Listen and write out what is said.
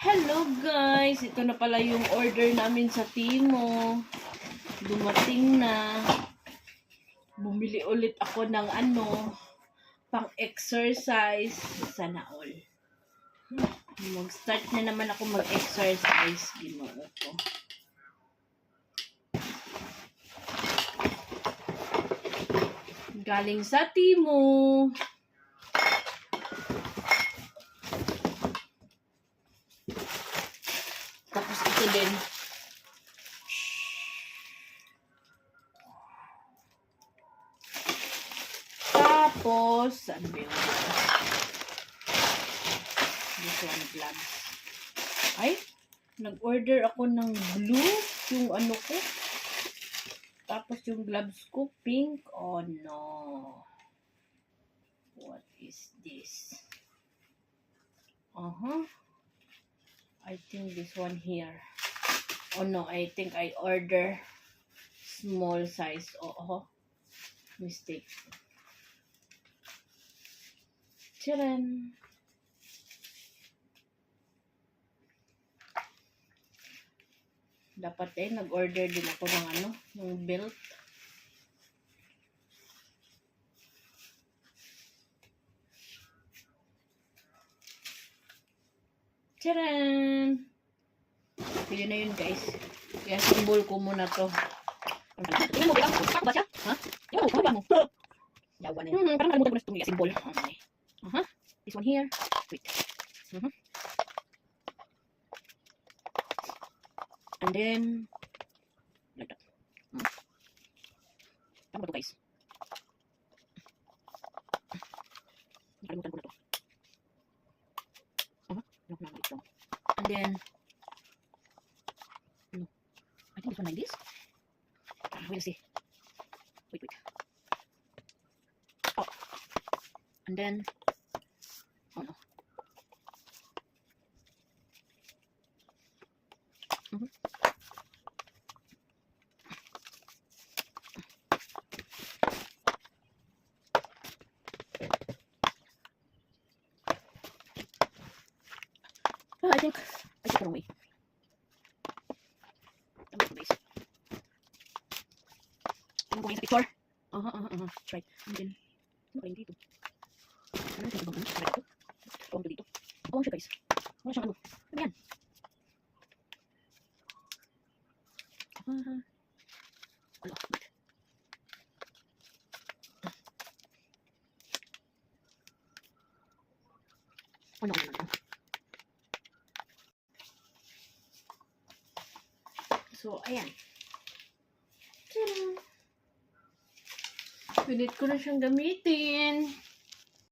Hello guys! Ito na pala yung order namin sa Timo. Dumating na. Bumili ulit ako ng pang-exercise. Sana all. Mag-start na naman ako mag-exercise. Ginoo ko. Galing sa Timo. Tapos ito din. Tapos, ano ba yun? This one, gloves. Ay, nag-order ako ng blue. Yung ano ko. Tapos yung gloves ko, pink. Oh no. What is this? I think this one here. Oh no, I think I order small size. Oh, mistake. Charan! Dapat nag-order din ako ng ng belt. Charan! So, yun na yun guys. Kaya symbol ko muna to. Tingnan mo, bilang ba siya? Ha? Tingnan mo, mo. Yawa na yun. Parang nalimutan ko na itong symbol. Okay. This one here. Wait. And then, like that. Tama ba ito guys? Nakalimutan ko na to. And then, no. I think this one like this. We'll see. Wait. Oh. And then, oh no. I think I took it away. Ano ko yung sa picture? That's right. And then, ano pa yung dito? Ano yung bang try ko? Tuwang ko dito. Awang siya guys. Wala siyang ano. Ano yan? Wala. Ano. So, ayan. Tada! Pilit ko na siyang gamitin.